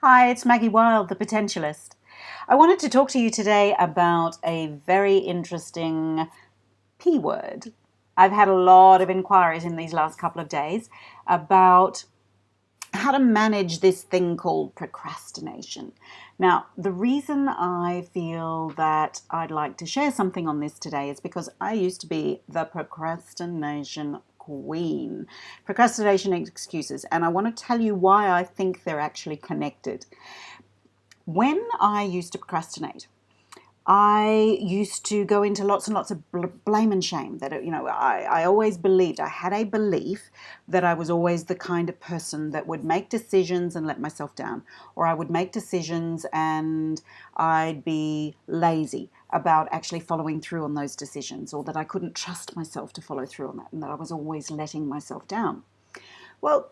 Hi, it's Maggie Wild, the Potentialist. I wanted to talk to you today about a very interesting P word. I've had a lot of inquiries in these last couple of days about how to manage this thing called procrastination. Now, the reason I feel that I'd like to share something on this today is because I used to be the procrastination queen. Procrastination excuses, and I want to tell you why I think they're actually connected. When I used to procrastinate, I used to go into lots and lots of blame and shame that, I always believed, I had a belief that I was always the kind of person that would make decisions and let myself down, or I would make decisions and I'd be lazy about actually following through on those decisions, or that I couldn't trust myself to follow through on that, and that I was always letting myself down. Well,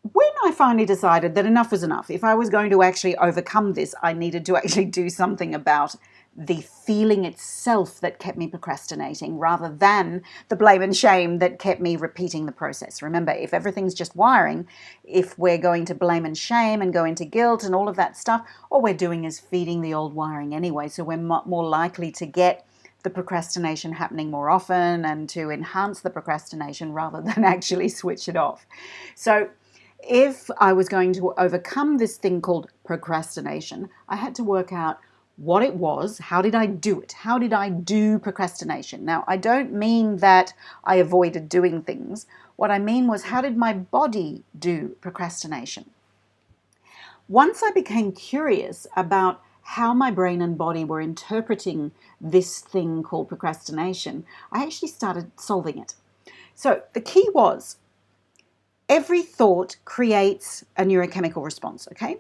when I finally decided that enough was enough, if I was going to actually overcome this, I needed to actually do something about the feeling itself that kept me procrastinating rather than the blame and shame that kept me repeating the process. Remember, if everything's just wiring, if we're going to blame and shame and go into guilt and all of that stuff, all we're doing is feeding the old wiring anyway. So we're more likely to get the procrastination happening more often and to enhance the procrastination rather than actually switch it off. So if I was going to overcome this thing called procrastination, I had to work out what it was. How did I do it? How did I do procrastination? Now, I don't mean that I avoided doing things. What I mean was, how did my body do procrastination? Once I became curious about how my brain and body were interpreting this thing called procrastination, I actually started solving it. So the key was, every thought creates a neurochemical response, okay?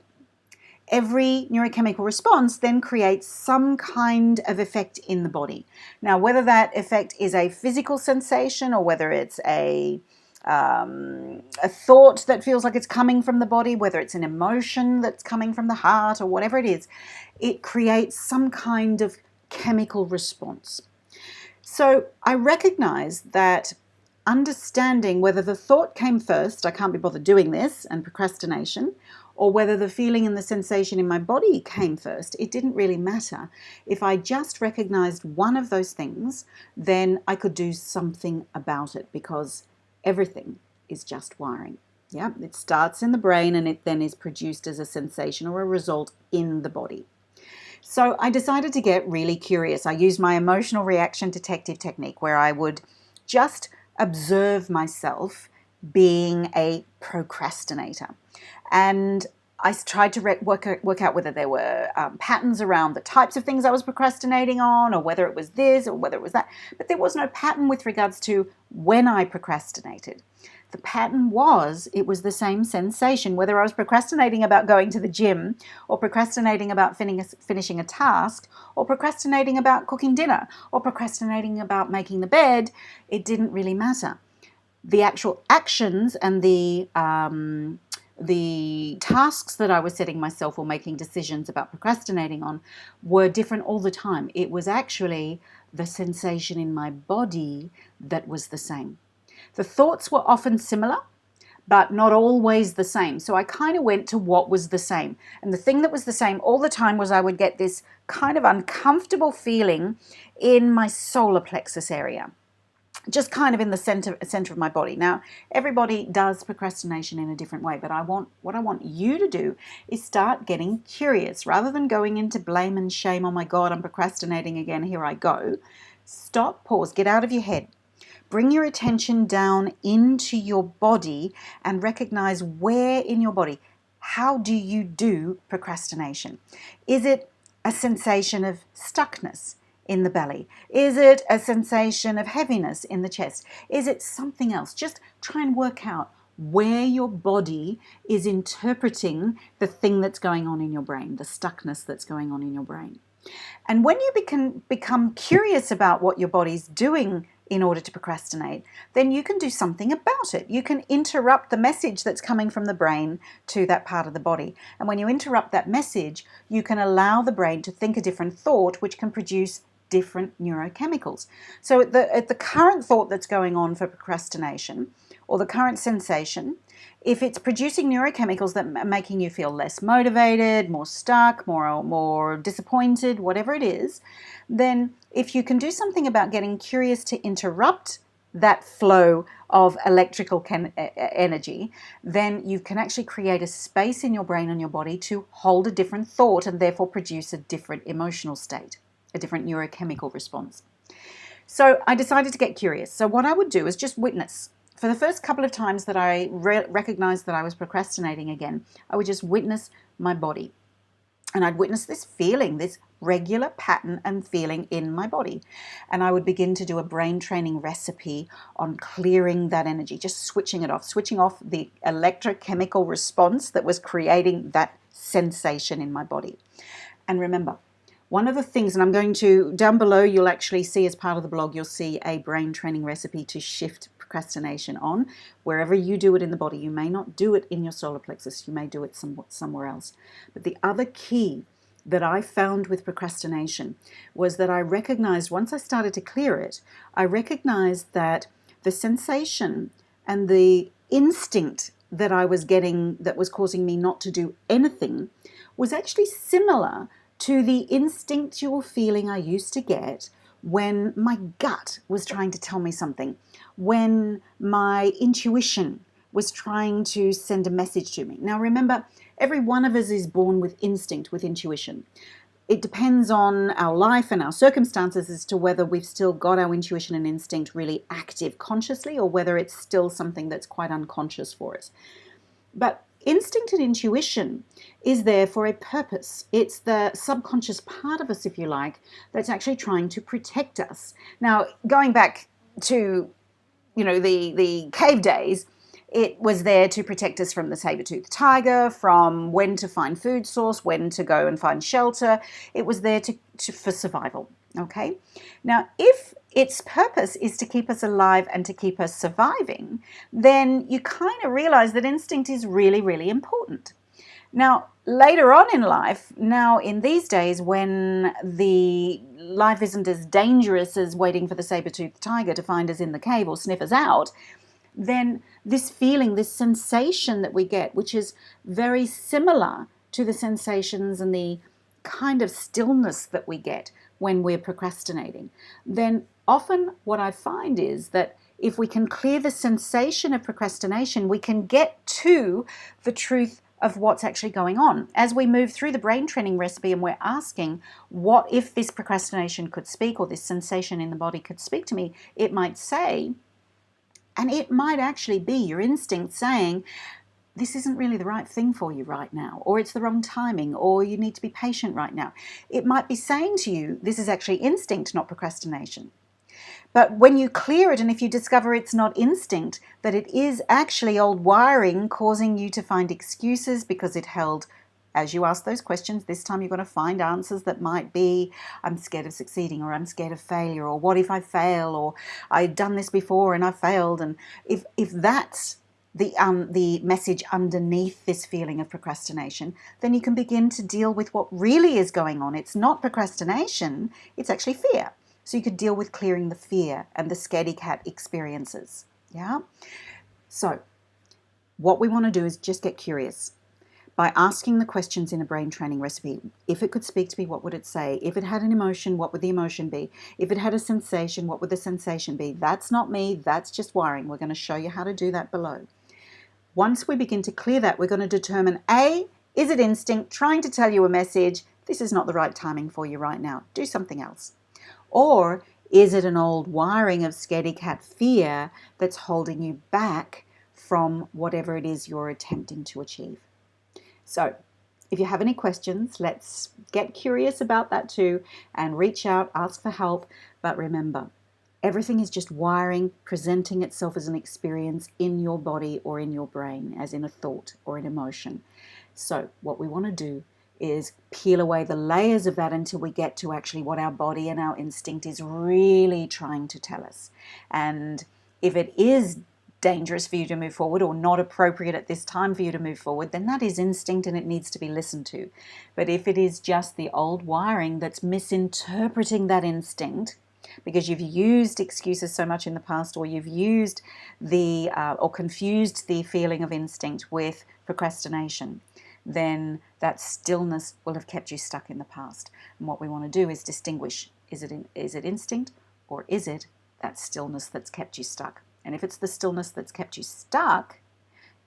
Every neurochemical response then creates some kind of effect in the body. Now, whether that effect is a physical sensation or whether it's a thought that feels like it's coming from the body, whether it's an emotion that's coming from the heart or whatever it is, it creates some kind of chemical response. So I recognize that understanding whether the thought came first, I can't be bothered doing this, and procrastination, or whether the feeling and the sensation in my body came first, it didn't really matter. If I just recognized one of those things, then I could do something about it, because everything is just wiring. Yeah, it starts in the brain and it then is produced as a sensation or a result in the body. So I decided to get really curious. I used my emotional reaction detective technique, where I would just observe myself being a procrastinator. And I tried to work out whether there were patterns around the types of things I was procrastinating on, or whether it was this or whether it was that. But there was no pattern with regards to when I procrastinated. The pattern was, it was the same sensation, whether I was procrastinating about going to the gym, or procrastinating about finishing a task, or procrastinating about cooking dinner, or procrastinating about making the bed. It didn't really matter. The actual actions and the tasks that I was setting myself or making decisions about procrastinating on were different all the time. It was actually the sensation in my body that was the same. The thoughts were often similar, but not always the same. So I kind of went to what was the same. And the thing that was the same all the time was I would get this kind of uncomfortable feeling in my solar plexus area, just kind of in the center of my body. Now, everybody does procrastination in a different way, but what I want you to do is start getting curious. Rather than going into blame and shame, oh my God, I'm procrastinating again, here I go. Stop, pause, get out of your head. Bring your attention down into your body and recognize where in your body, how do you do procrastination? Is it a sensation of stuckness in the belly? Is it a sensation of heaviness in the chest? Is it something else? Just try and work out where your body is interpreting the thing that's going on in your brain, the stuckness that's going on in your brain. And when you become curious about what your body's doing in order to procrastinate, then you can do something about it. You can interrupt the message that's coming from the brain to that part of the body. And when you interrupt that message, you can allow the brain to think a different thought, which can produce different neurochemicals. So at the current thought that's going on for procrastination, or the current sensation, If it's producing neurochemicals that are making you feel less motivated, more stuck, more disappointed, whatever it is, then if you can do something about getting curious to interrupt that flow of electrical energy, then you can actually create a space in your brain and your body to hold a different thought and therefore produce a different emotional state, a different neurochemical response. So I decided to get curious. So what I would do is just witness. For the first couple of times that I recognized that I was procrastinating again, I would just witness my body. And I'd witness this feeling, this regular pattern and feeling in my body. And I would begin to do a brain training recipe on clearing that energy, just switching it off, switching off the electrochemical response that was creating that sensation in my body. And remember, one of the things, and I'm going to, down below, you'll actually see as part of the blog, you'll see a brain training recipe to shift procrastination on. Wherever you do it in the body, you may not do it in your solar plexus, you may do it somewhere else. But the other key that I found with procrastination was that I recognized, once I started to clear it, I recognized that the sensation and the instinct that I was getting that was causing me not to do anything was actually similar to the instinctual feeling I used to get when my gut was trying to tell me something, when my intuition was trying to send a message to me. Now remember, every one of us is born with instinct, with intuition. It depends on our life and our circumstances as to whether we've still got our intuition and instinct really active consciously or whether it's still something that's quite unconscious for us. But instinct and intuition is there for a purpose. It's the subconscious part of us, if you like, that's actually trying to protect us. Now, going back to, the cave days, it was there to protect us from the saber-toothed tiger, from when to find food source, when to go and find shelter. It was there for survival, okay? Now, if its purpose is to keep us alive and to keep us surviving, then you kind of realize that instinct is really, really important. Now, later on in life, now in these days when the life isn't as dangerous as waiting for the saber-toothed tiger to find us in the cave or sniff us out, then this feeling, this sensation that we get, which is very similar to the sensations and the kind of stillness that we get when we're procrastinating, then often what I find is that if we can clear the sensation of procrastination, we can get to the truth of what's actually going on. As we move through the brain training recipe and we're asking, what if this procrastination could speak, or this sensation in the body could speak to me, it might say, and it might actually be your instinct saying, this isn't really the right thing for you right now, or it's the wrong timing, or you need to be patient right now. It might be saying to you, this is actually instinct, not procrastination. But when you clear it, and if you discover it's not instinct, that it is actually old wiring causing you to find excuses because it held, as you ask those questions, this time you're going to find answers that might be, I'm scared of succeeding, or I'm scared of failure, or what if I fail, or I've done this before and I failed. And if that's the message underneath this feeling of procrastination, then you can begin to deal with what really is going on. It's not procrastination, it's actually fear. So you could deal with clearing the fear and the scaredy cat experiences. Yeah. So what we want to do is just get curious by asking the questions in a brain training recipe. If it could speak to me, what would it say? If it had an emotion, what would the emotion be? If it had a sensation, what would the sensation be? That's not me, that's just wiring. We're going to show you how to do that below. Once we begin to clear that, we're going to determine, A, is it instinct trying to tell you a message, this is not the right timing for you right now, do something else? Or is it an old wiring of scaredy cat fear that's holding you back from whatever it is you're attempting to achieve? So if you have any questions, let's get curious about that too and reach out, ask for help. But remember, everything is just wiring presenting itself as an experience in your body or in your brain, as in a thought or an emotion. So what we want to do is peel away the layers of that until we get to actually what our body and our instinct is really trying to tell us. And if it is dangerous for you to move forward or not appropriate at this time for you to move forward, then that is instinct and it needs to be listened to. But if it is just the old wiring that's misinterpreting that instinct, because you've used excuses so much in the past, or you've used or confused the feeling of instinct with procrastination, then that stillness will have kept you stuck in the past. And what we want to do is distinguish, is it instinct, or is it that stillness that's kept you stuck? And if it's the stillness that's kept you stuck,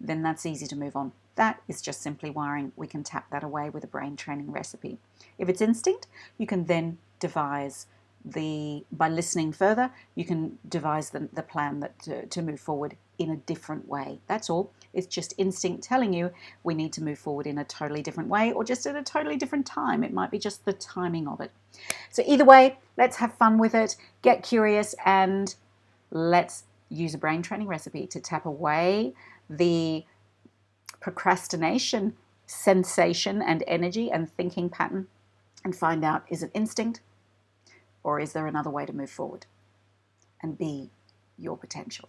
then that's easy to move on. That is just simply wiring. We can tap that away with a brain training recipe. If it's instinct, you can then devise by listening further, you can devise the plan to move forward in a different way. That's all. It's just instinct telling you we need to move forward in a totally different way, or just at a totally different time. It might be just the timing of it. So either way, let's have fun with it, get curious, and let's use a brain training recipe to tap away the procrastination sensation and energy and thinking pattern, and find out, is it instinct, or is there another way to move forward and be your potential?